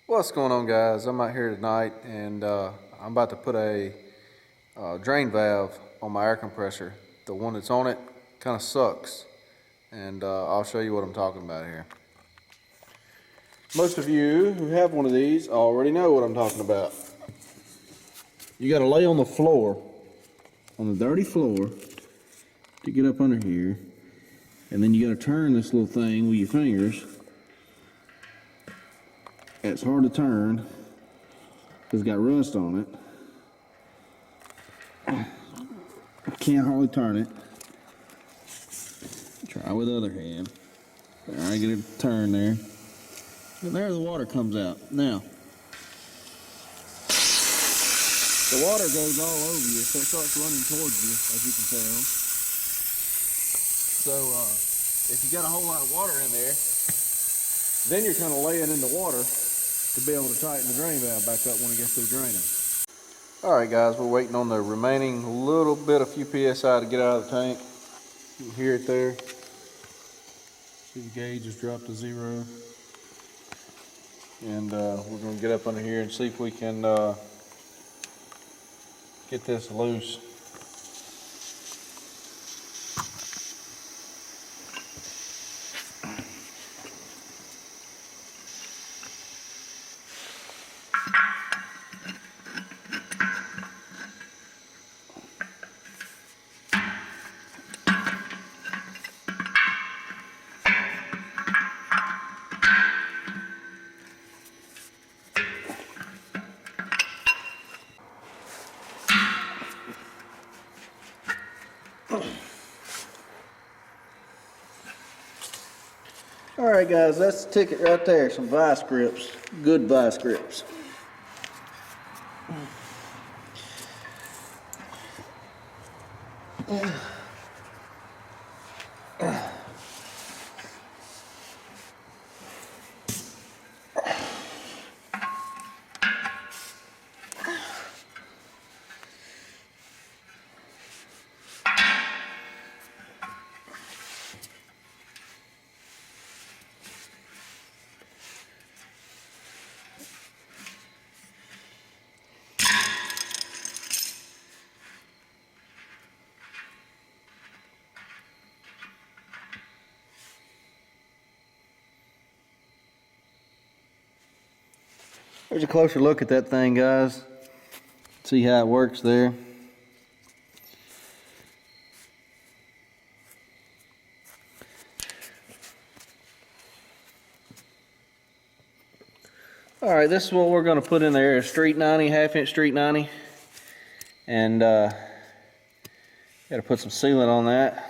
What's going on, guys? I'm out here tonight and I'm about to put a drain valve on my air compressor. The one that's on it kind of sucks, and I'll show you what I'm talking about here. Most of you who have one of these already know what I'm talking about. You got to lay on the floor, on the dirty floor, to get up under here, and then you got to turn this little thing with your fingers. It's hard to turn because it's got rust on it. Can't hardly turn it. Try with the other hand. There, I get it to turn there. And there the water comes out. Now, the water goes all over you, so it starts running towards you, as you can tell. So, if you got a whole lot of water in there, then you're kind of laying in the water to be able to tighten the drain valve back up when it gets through draining. Alright guys, we're waiting on the remaining little bit of few PSI to get out of the tank. You can hear it there. See the gauge has dropped to 0. And we're going to get up under here and see if we can get this loose. Alright guys, that's the ticket right there, some vice grips, good vice grips. There's a closer look at that thing, guys. See how it works there. Alright, this is what we're going to put in there, a street 90, half-inch street 90. And got to put some sealant on that.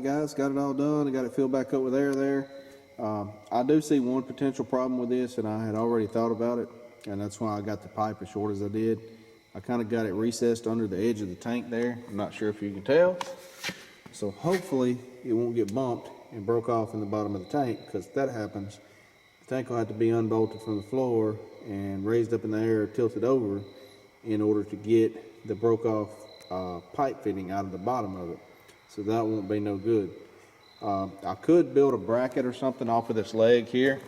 guys, got it all done. I got it filled back up with air there. I do see one potential problem with this, and I had already thought about it, and that's why I got the pipe as short as I did. I kind of got it recessed under the edge of the tank there. I'm not sure if you can tell. So hopefully it won't get bumped and broke off in the bottom of the tank, because if that happens, the tank will have to be unbolted from the floor and raised up in the air, tilted over, in order to get the broke off pipe fitting out of the bottom of it. So that won't be no good. I could build a bracket or something off of this leg here,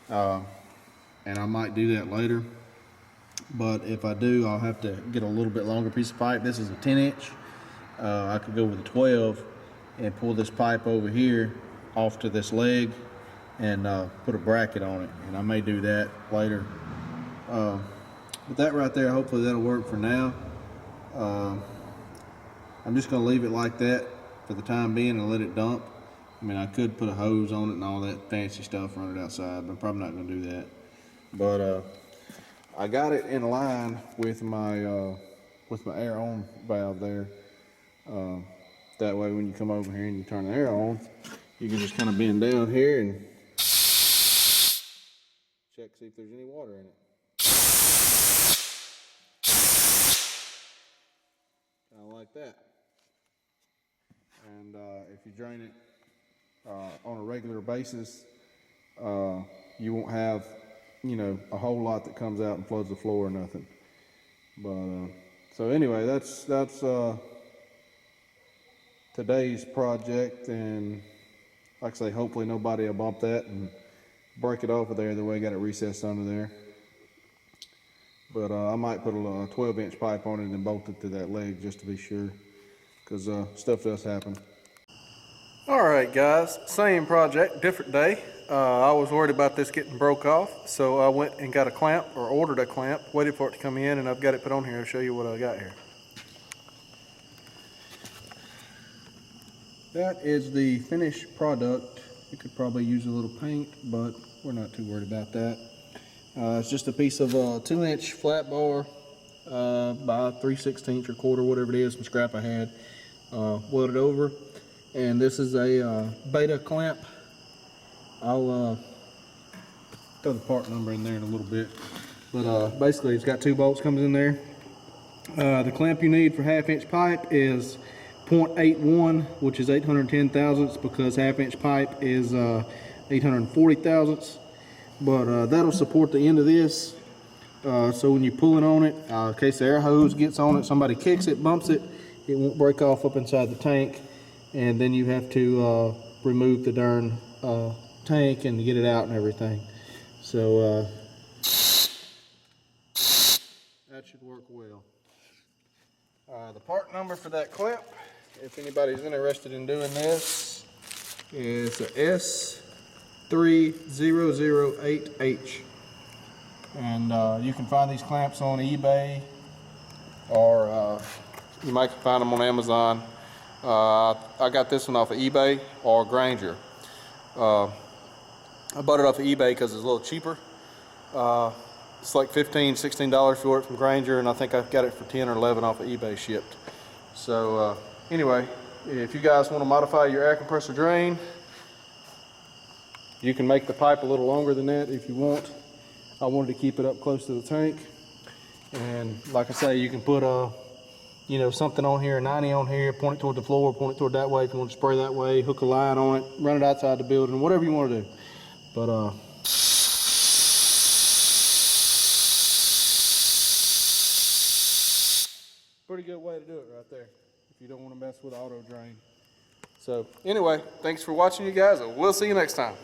and I might do that later. But if I do, I'll have to get a little bit longer piece of pipe. This is a 10-inch. I could go with a 12 and pull this pipe over here off to this leg and put a bracket on it, and I may do that later. But that right there, hopefully that'll work for now. I'm just going to leave it like that for the time being and let it dump. I mean, I could put a hose on it and all that fancy stuff, run it outside, but I'm probably not going to do that. But I got it in line with my air on valve there. That way when you come over here and you turn the air on, you can just kind of bend down here and check, see if there's any water in it. Kind of like that. And if you drain it on a regular basis, you won't have, a whole lot that comes out and floods the floor or nothing. But so anyway, that's today's project, and like I say, hopefully nobody will bump that and break it off of there the way I got it recessed under there. But I might put a 12-inch pipe on it and bolt it to that leg just to be sure, because stuff does happen. Alright guys, same project, different day. I was worried about this getting broke off, so I went and got a clamp, or ordered a clamp, waited for it to come in, and I've got it put on here to show you what I got here. That is the finished product. You could probably use a little paint, but we're not too worried about that. It's just a piece of 2-inch flat bar by 3/16 or quarter, whatever it is, some scrap I had, welded over. And this is a beta clamp. I'll throw the part number in there in a little bit. But basically it's got 2 bolts comes in there. The clamp you need for 1/2-inch pipe is 0.81, which is 810 thousandths, because 1/2-inch pipe is 840 thousandths. But that'll support the end of this. So when you pull it on it, in case the air hose gets on it, somebody kicks it, bumps it, it won't break off up inside the tank. And then you have to remove the darn tank and get it out and everything. So that should work well. The part number for that clamp, if anybody's interested in doing this, is a S3008H. And you can find these clamps on eBay, or you might find them on Amazon. I got this one off of eBay or Grainger. I bought it off of eBay because it's a little cheaper. It's like $15, $16 for it from Grainger, and I think I've got it for 10 or 11 off of eBay shipped. So anyway, if you guys want to modify your air compressor drain, you can make the pipe a little longer than that if you want. I wanted to keep it up close to the tank, and like I say, you can put something on here, a 90 on here, point it toward the floor, point it toward that way if you want to spray that way, hook a line on it, run it outside the building, whatever you want to do. But pretty good way to do it right there if you don't want to mess with auto drain. So anyway, thanks for watching, you guys, and we'll see you next time.